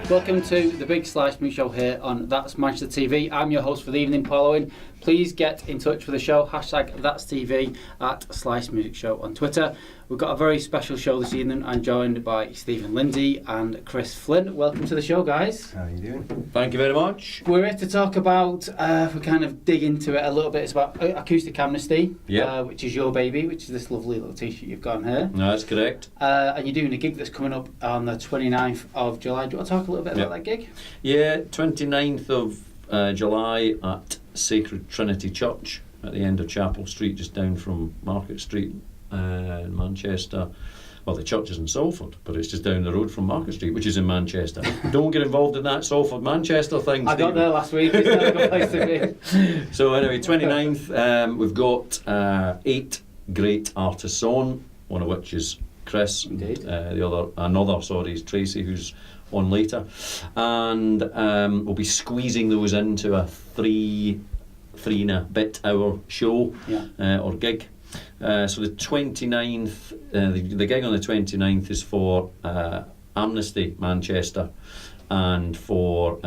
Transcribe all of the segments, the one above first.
Welcome to the Big Slice Meat Show here on That's Manchester TV. I'm your host for the evening, Paul Owen. Please get in touch with the show, hashtag That's TV at Slice Music Show on Twitter. We've got a very special show this evening. I'm joined by Stephen Lindsay and Chris Flint. Welcome to the show, guys. How are you doing? Thank you very much. We're here to talk about, we kind of dig into it a little bit. It's about Acoustic Amnesty, which is your baby, which is this lovely little t-shirt you've got on here. No, that's correct. And you're doing a gig that's coming up on the 29th of July. Do you want to talk a little bit about that gig? Yeah, 29th of July at Sacred Trinity Church at the end of Chapel Street, just down from Market Street in Manchester. Well, the church is in Salford, but it's just down the road from Market Street, which is in Manchester. Don't get involved in that Salford-Manchester thing, I got there last week. It's not a good place to be. So anyway, 29th, we've got 8 great artists on, one of which is Chris. Indeed. Another is Tracy, who's on later. And we'll be squeezing those into a three and a bit hour show or gig. So the 29th, the gig on the 29th is for Amnesty Manchester and for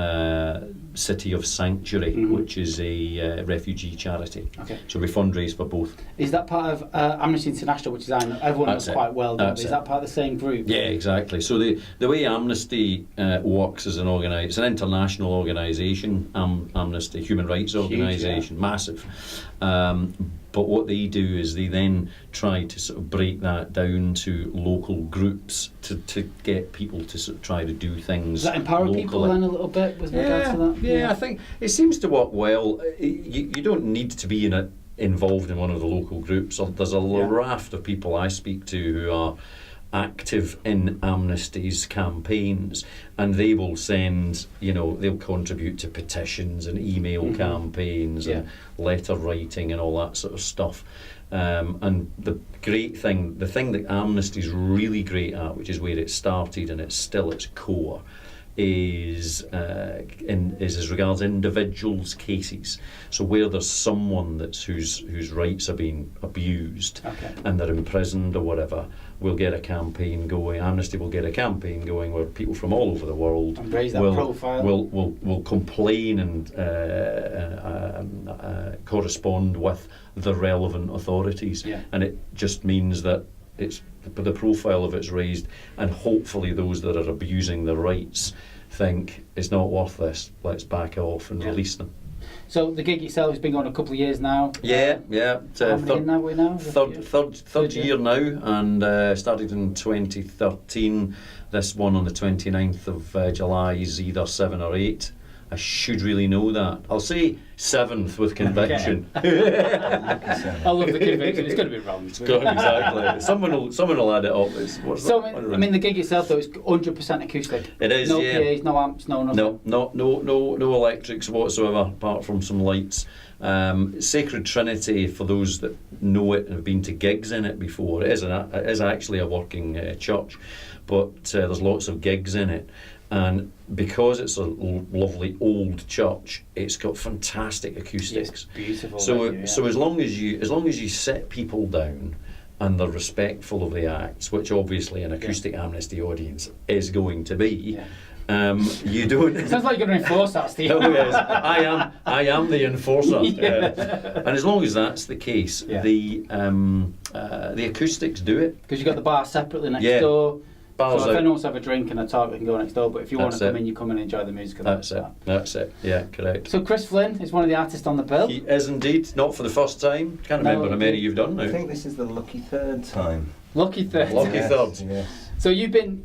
City of Sanctuary, which is a refugee charity. Okay. So we fundraise for both. Is that part of Amnesty International, which is everyone knows quite well? Is that part of the same group? Yeah, exactly. So the way Amnesty works as it's an international organisation, Amnesty, human rights organisation, massive. But what they do is they then try to sort of break that down to local groups to get people to sort of try to do things. Does that empower locally. people then a little bit with regards to that? Yeah, I think it seems to work well. You don't need to be involved in one of the local groups. There's a raft of people I speak to who are active in Amnesty's campaigns, and they will send, they'll contribute to petitions and email campaigns and letter writing and all that sort of stuff. And the thing that Amnesty's really great at, which is where it started and it's still its core, is as regards individuals' cases. So where there's someone whose rights are being abused and they're imprisoned or whatever, we'll get a campaign going. Amnesty will get a campaign going where people from all over the world will complain and correspond with the relevant authorities. And it just means that the profile of it's raised, and hopefully those that are abusing their rights think it's not worth this, let's back off and release them. So the gig itself has been going a couple of years now. Yeah. Third year year now, and started in 2013. This one on the 29th of July is either 7 or 8. I should really know that. I'll say 7th with conviction. I love the conviction. It's going to be wrong. Exactly. Someone will add it up. The gig itself though is 100% acoustic. It is. No PAs, no amps, no nothing. No electrics whatsoever, apart from some lights. Sacred Trinity, for those that know it and have been to gigs in it before, it is actually a working church, but there's lots of gigs in it. And because it's a lovely old church, it's got fantastic acoustics. Yes, beautiful. So as long as you sit people down and they're respectful of the acts, which obviously an Acoustic Amnesty audience is going to be, you don't. It sounds like you're going to enforce that, Steve. Oh yes, I am the enforcer. And as long as that's the case, the acoustics do it. Because you've got the bar separately next door. So if anyone wants to have a drink and a talk, we can go next door. But if you want to come in, you come and enjoy the music. That's it. Yeah, correct. So Chris Flynn is one of the artists on the bill. He is indeed, not for the first time. Can't remember how many you've done now. I think this is the lucky third time. Lucky third. Third. Yes. So you've been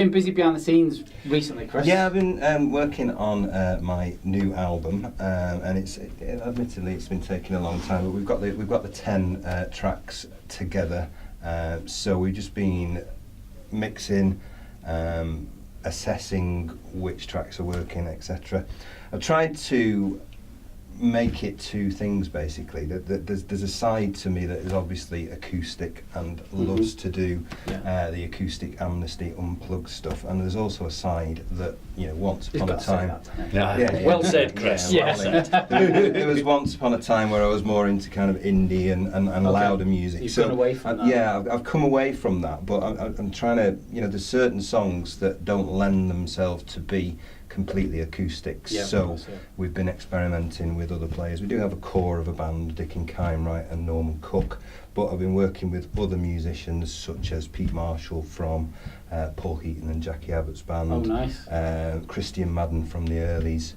busy behind the scenes recently, Chris. Yeah, I've been working on my new album, and admittedly it's been taking a long time. But we've got the 10 tracks together. So we've just been mixing, assessing which tracks are working, etc. I've tried to make it two things basically. There's a side to me that is obviously acoustic and loves to do the Acoustic Amnesty unplugged stuff, and there's also a side that, you know, once upon a time. Well said, Chris. Yeah, there was once upon a time where I was more into kind of indie and louder music. You've gone away from that. Yeah, I've come away from that, but I'm trying to, you know, there's certain songs that don't lend themselves to be completely acoustic, so we've been experimenting with other players. We do have a core of a band, Dick and Kymright and Norman Cook, but I've been working with other musicians such as Pete Marshall from Paul Heaton and Jackie Abbott's band. Oh, nice. Christian Madden from the Earlies,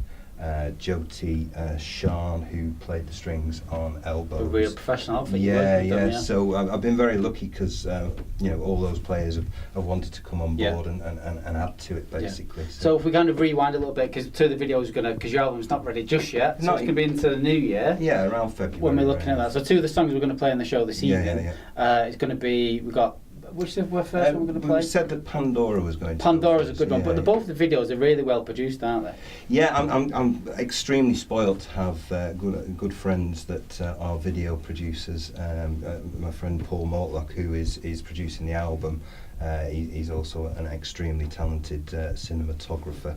Joti Shan, who played the strings on Elbows. A real professional outfit. Yeah. So I've been very lucky because you know, all those players have wanted to come on board and add to it basically. So if we kind of rewind a little bit, because the video is going to, because your album's not ready just yet, so it's going to be into the new year. Yeah, around February. When we're looking at that. So two of the songs we're going to play on the show this evening. It's going to be, we've got, which is the first one we're going to play? We said that Pandora was going to. Pandora's a good one, but both the videos are really well produced, aren't they? Yeah, I'm extremely spoilt to have good friends that are video producers. My friend Paul Mortlock, who is producing the album, he's also an extremely talented cinematographer,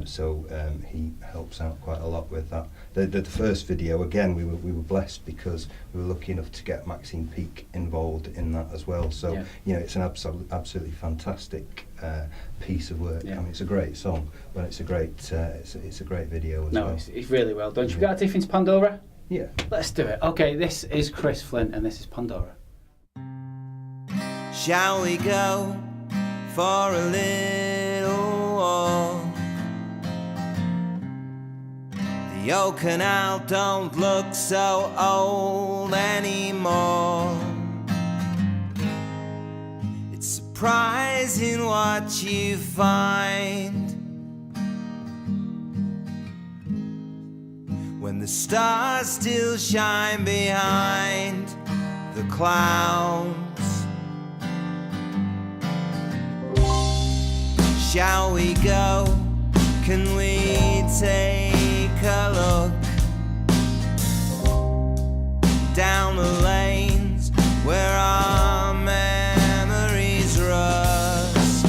so he helps out quite a lot with that. The first video, again, we were blessed because we were lucky enough to get Maxine Peake involved in that as well. So you know, it's an absolutely fantastic piece of work. I mean, it's a great song, but it's a great it's a great video as well. No, it's really well done. Should we get a Tiffin's Pandora? Yeah. Let's do it. Okay, this is Chris Flint and this is Pandora. Shall we go for a little walk? The old canal don't look so old anymore. It's surprising what you find when the stars still shine behind the clouds. Shall we go? Can we take a look down the lanes where our memories rust?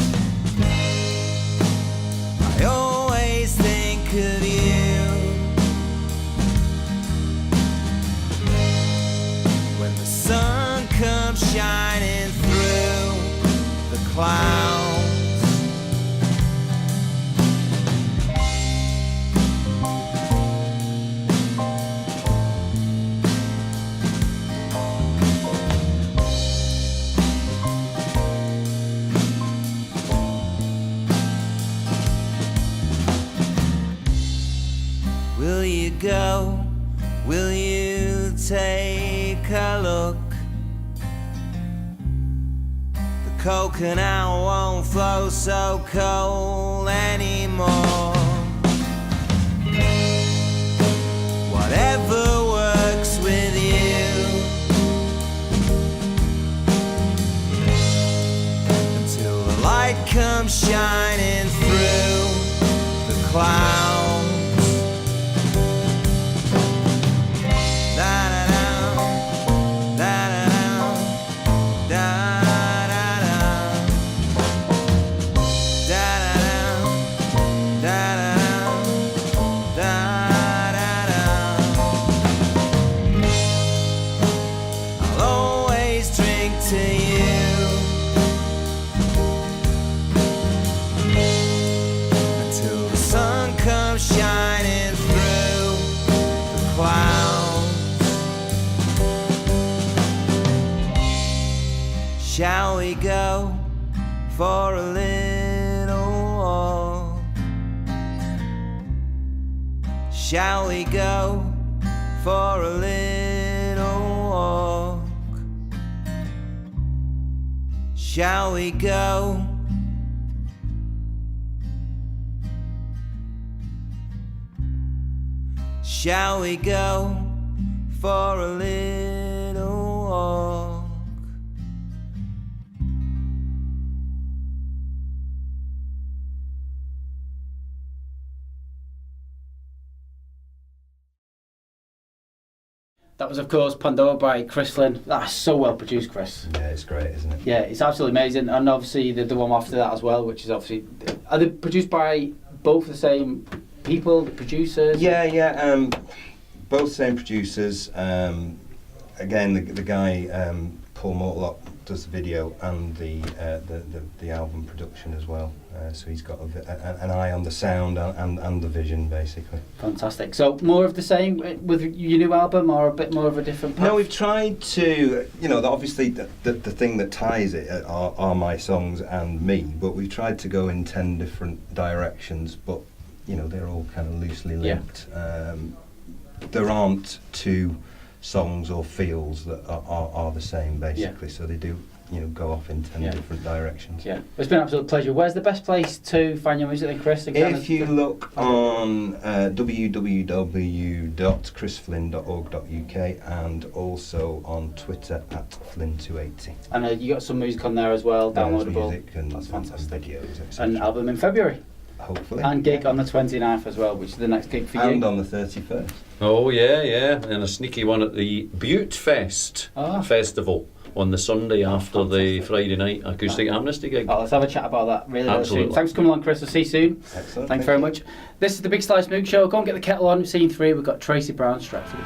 I always think of you when the sun comes shining through the clouds. Will you go? Will you take a look? The coconut won't flow so cold anymore. Whatever works with you, until the light comes shining through the clouds. Shining through the clouds. Shall we go for a little walk? Shall we go for a little walk? Shall we go? Shall we go for a little walk? That was, of course, Pandora by Chris Flynn. That's so well produced, Chris. Yeah, it's great, isn't it? Yeah, it's absolutely amazing. And obviously the one after that as well, which is obviously... Are they produced by both the same people, the producers? Yeah. Both same producers. Again, the guy Paul Mortlock does the video and the album production as well. So he's got an eye on the sound and the vision, basically. Fantastic. So more of the same with your new album, or a bit more of a different path? No, we've tried to, obviously the thing that ties it are my songs and me, but we've tried to go in 10 different directions, but, they're all kind of loosely linked. There aren't two songs or feels that are the same, basically, so they do go off in 10 different directions. Yeah, it's been an absolute pleasure. Where's the best place to find your music then, Chris? If you look on www.chrisflynn.org.uk and also on Twitter at Flynn280. And you got some music on there as well, downloadable. Music and that's fantastic. Videos, etc. An album in February. Hopefully. And gig on the 29th as well, which is the next gig for you. And on the 31st. Oh, yeah. And a sneaky one at the Butte Fest Festival on the Sunday after the Friday night Acoustic Amnesty gig. Oh, let's have a chat about that really Absolutely. soon. Thanks for coming along, Chris. I'll see you soon. Excellent. Thanks very much. This is the Big Slice Mook Show. Go and get the kettle on. Scene 3, we've got Tracy Brown Stratford.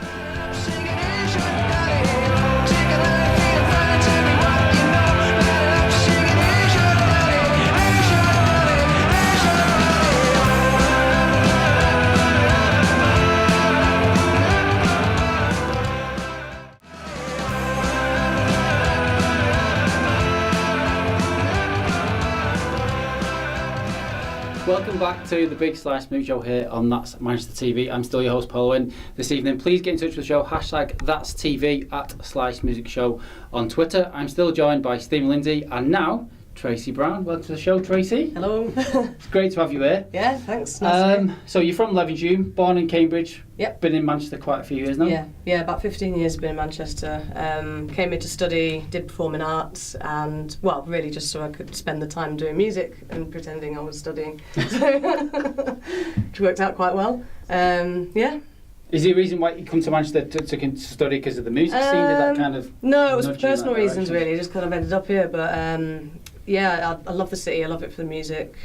Welcome back to the Big Slice Mook Show here on That's Manchester TV. I'm still your host, Paul Owen. This evening, please get in touch with the show, hashtag That's TV at Slice Music Show on Twitter. I'm still joined by Stephen Lindsay and now Tracy Brown. Welcome to the show, Tracy. Hello. It's great to have you here. Yeah, thanks. Nice So you're from Levenshulme, born in Cambridge. Yep. Been in Manchester quite a few years now. Yeah, about 15 years been in Manchester. Came here to study, did performing arts, and really just so I could spend the time doing music and pretending I was studying. Which worked out quite well. Is there a reason why you come to Manchester to study because of the music scene? Did that kind of No, it was for nudge you in that personal reasons direction? really. Just kind of ended up here, but I love the city. I love it for the music.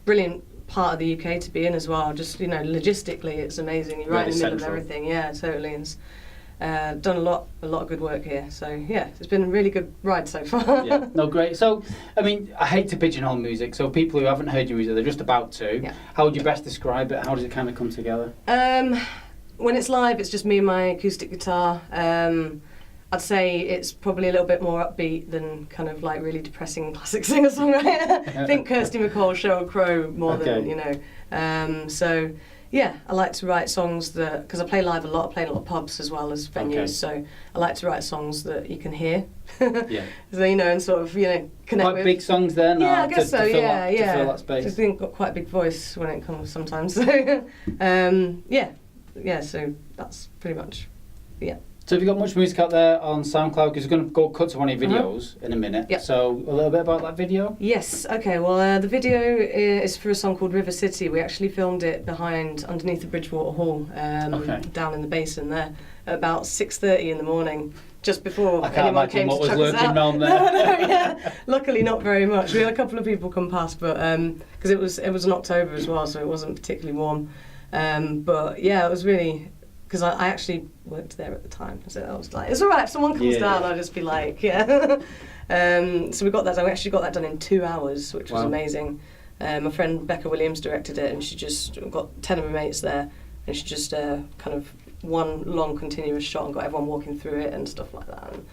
Brilliant part of the UK to be in as well. Just logistically, it's amazing. You're right in the middle of everything. Yeah, totally. And done a lot of good work here. So yeah, it's been a really good ride so far. Yeah, no, great. So, I mean, I hate to pigeonhole music. So people who haven't heard your music, they're just about to. Yeah. How would you best describe it? How does it kind of come together? When it's live, it's just me and my acoustic guitar. I'd say it's probably a little bit more upbeat than kind of like really depressing classic singer-songwriter. I think Kirsty MacColl, Sheryl Crow more than, so yeah, I like to write songs that, because I play live a lot, I play in a lot of pubs as well as venues, so I like to write songs that you can hear. Yeah. So, and sort of, connect Quite with. big songs then? Yeah, I or guess to so, fill yeah. To fill that space? I think I've got quite a big voice when it comes sometimes. So, so that's pretty much, yeah. So have you got much music out there on SoundCloud? Because we're going to go cut to one of your videos in a minute. Yep. So a little bit about that video? Yes, okay, well the video is for a song called River City. We actually filmed it underneath the Bridgewater Hall, down in the basin there, at about 6:30 in the morning, just before anyone came to check us out. Around there. No, luckily not very much. We had a couple of people come past, but because it was in October as well, so it wasn't particularly warm. But yeah, it was really... Because I actually worked there at the time, so I was like, it's all right, if someone comes down, I'll just be like, yeah. So we actually got that done in 2 hours, which was amazing. My friend Becca Williams directed it, and she just got 10 of her mates there, and she just kind of one long continuous shot and got everyone walking through it and stuff like that. And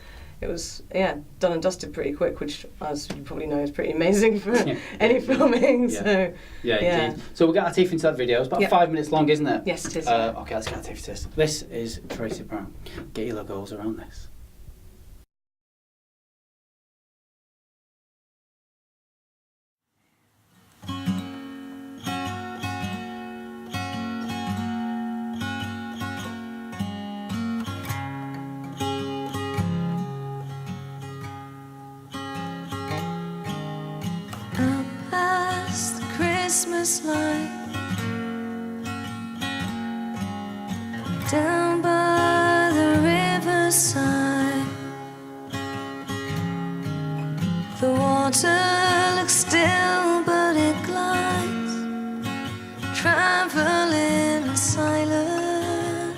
it was, done and dusted pretty quick, which, as you probably know, is pretty amazing for any filming. Yeah. So, Indeed. So we'll get our teeth into that video. It's about 5 minutes long, isn't it? Yes, it is. Okay, let's get our teeth into this. This is Tracy Brown. Get your logos around this. Christmas light down by the The water looks still, but it glides, traveling in silence.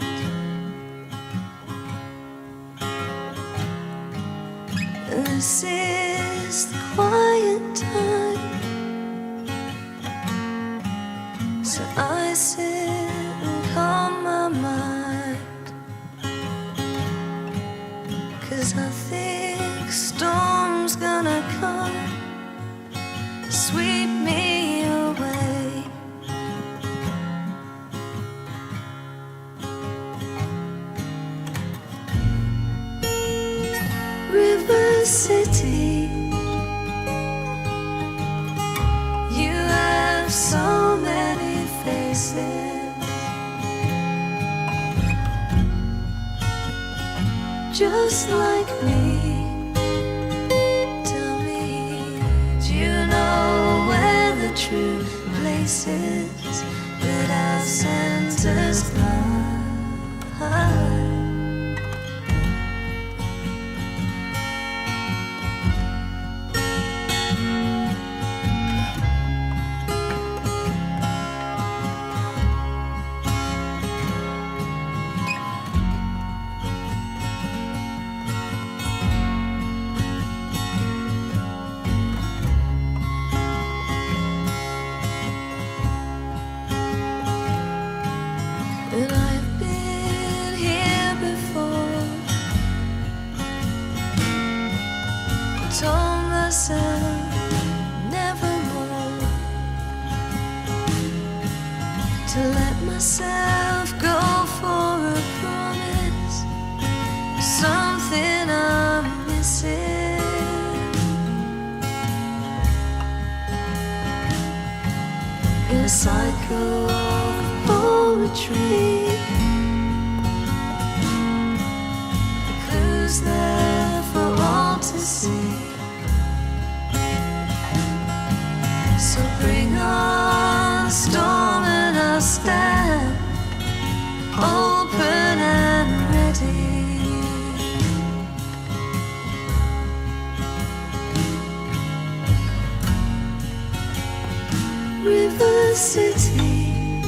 This is the quiet time, so I sit and calm my mind, 'cause I think storm's gonna come, sweep me away. River City, you have so many faces, just like me. Tell me, do you know where the true place is that our centers lie? And I've been here before, told myself nevermore to let myself go for a promise, something I'm missing. In a cycle of poetry, the clues there for all to see. So bring on the storm and I'll stand open and ready. River City,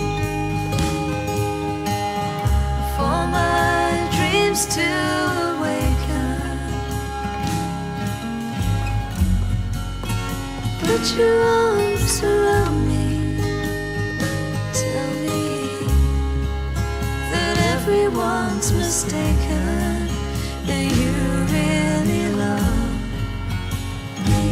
for my dreams to awaken, put your arms around me, tell me that everyone's mistaken, that you really love me.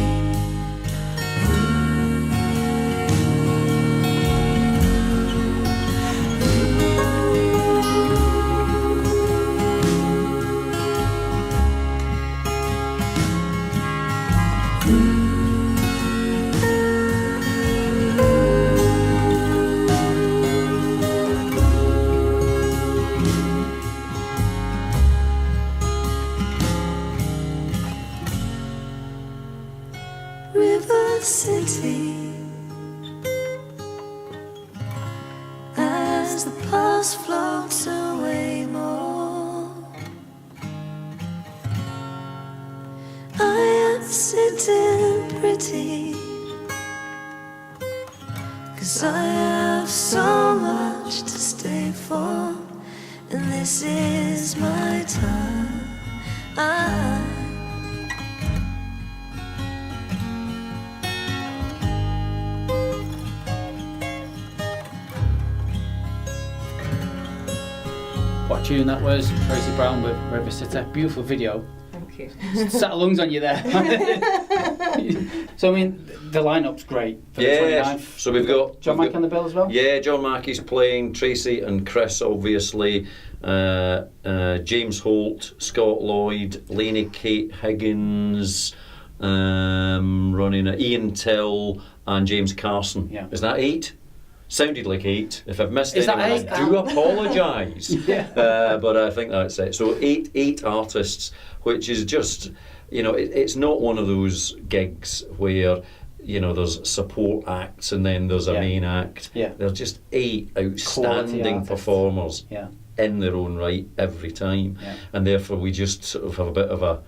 River City, as the past floats away more, I am sitting pretty, 'cause I have so much to stay for, and this is my time. What tune that was? Tracy Brown with River City. Beautiful video. Thank you. Set of lungs on you there. So, I mean, the lineup's great for the 29th. So we've got John Mack on the bill as well? Yeah, John Mackey's playing, Tracy and Chris, obviously, James Holt, Scott Lloyd, Lainey Kate Higgins, running Ian Till, and James Carson. Yeah. Is that 8? Sounded like 8. If I've missed Is that anyone, 8? I do apologise. Yeah. But I think that's it. So eight artists, which is just, it's not one of those gigs where, there's support acts and then there's a main act. Yeah. There's just 8 outstanding performers in their own right every time. Yeah. And therefore we just sort of have a bit of a,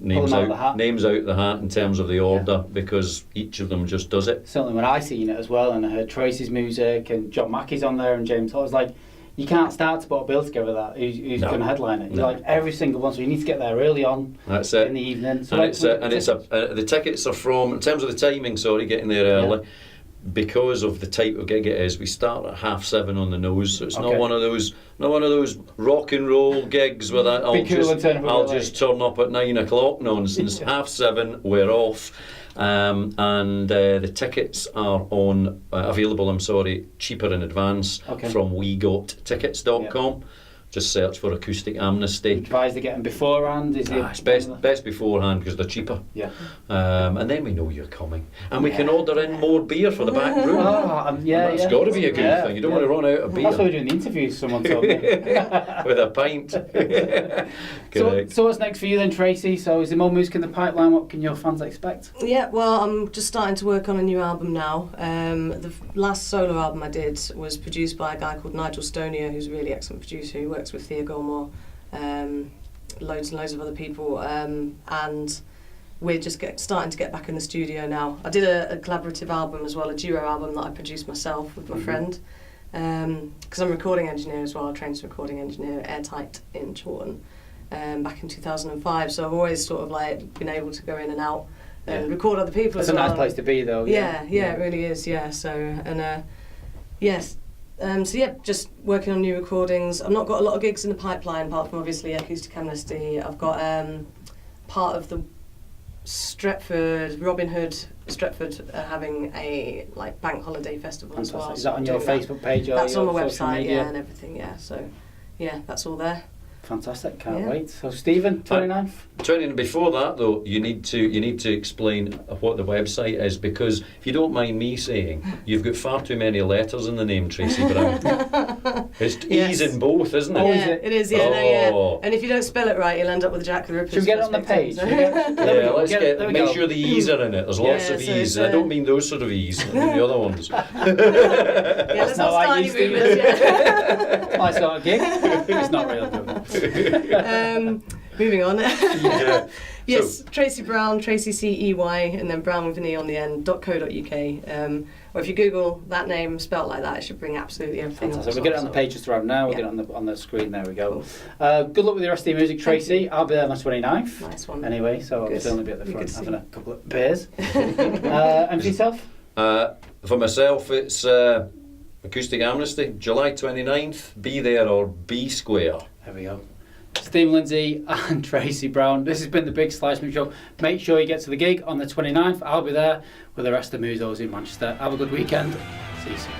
names out the hat. names out the hat in terms of the order, because each of them just does it. Certainly when I seen it as well, and I heard Tracy's music and John Mackey's on there and James Hall, I was like, you can't start to put a bill together that who's No. going to headline it. You're No. like every single one, so you need to get there early on That's it. in the evening. So And like, it's the tickets are from, in terms of the timing, sorry, getting there early. Because of the type of gig it is, we start at 7:30 on the nose, so it's Okay. not one of those rock and roll gigs where that Be cool and turn up a I'll bit just turn up at 9 o'clock nonsense. 7:30, we're off, and the tickets are available. I'm sorry, cheaper in advance from wegottickets.com. Just search for Acoustic Amnesty. Advise to get them beforehand. Is it It's best beforehand because they're cheaper. Yeah. And then we know you're coming, and we can order in more beer for the back room. That's got to be a good thing. You don't want to run out of beer. That's why we're doing the interviews, someone told me. With a pint. So what's next for you then, Tracy? So is there more music in the pipeline? What can your fans expect? Yeah, well, I'm just starting to work on a new album now. The last solo album I did was produced by a guy called Nigel Stonier, who's a really excellent producer who works with Thea Gilmore, loads and loads of other people, and we're just starting to get back in the studio now. I did a collaborative album as well, a duo album that I produced myself with my friend, because I'm a recording engineer as well. I trained as a recording engineer at Airtight in Chorlton back in 2005, so I've always sort of like been able to go in and out and record other people. It's as a well. nice place to be, though. Yeah, it really is. Yeah, so and yes. So yeah, just working on new recordings. I've not got a lot of gigs in the pipeline apart from obviously Acoustic Amnesty. I've got part of the Robin Hood Stretford having a like bank holiday festival as well. Is that on so your doing Facebook page or That's your on the social website, media? yeah, and everything. Yeah, so yeah, that's all there. Fantastic, can't Yeah. wait. So Stephen, 29th? Before that though, you need to explain what the website is, because if you don't mind me saying, you've got far too many letters in the name Tracy Brown. It's E's in both, isn't it? Oh, Yeah, is it? it is. Yeah, Oh. And if you don't spell it right, you'll end up with Jack the Ripper. Should we get it on the page? Yeah, There we make go. sure the E's are in it. There's lots Yeah, of so E's. it's, I don't mean those sort of E's. I mean the other ones. Yeah, let's not not like start you, any Stephen. rumours, yeah. My sort of gig. It's not real good. Moving on. Yeah. Yes, Tracy Brown, Tracy CEY, and then Brown with an E on the end, .co.uk. Or if you Google that name spelt like that, it should bring absolutely everything up. Fantastic. We'll get it on the page just around now. We'll Yeah. get it on the screen. There we go. Good luck with the rest of your music, Tracy. I'll be there on the 29th. Nice one. Anyway, so I'll Good. certainly be at the You front could having see. a couple of beers. And for yourself? For myself, it's Acoustic Amnesty, July 29th. Be there or be square. There we go. Stephen Lindsay and Tracy Brown. This has been the Big Slice Music Show. Make sure you get to the gig on the 29th. I'll be there with the rest of the musos in Manchester. Have a good weekend. See you soon.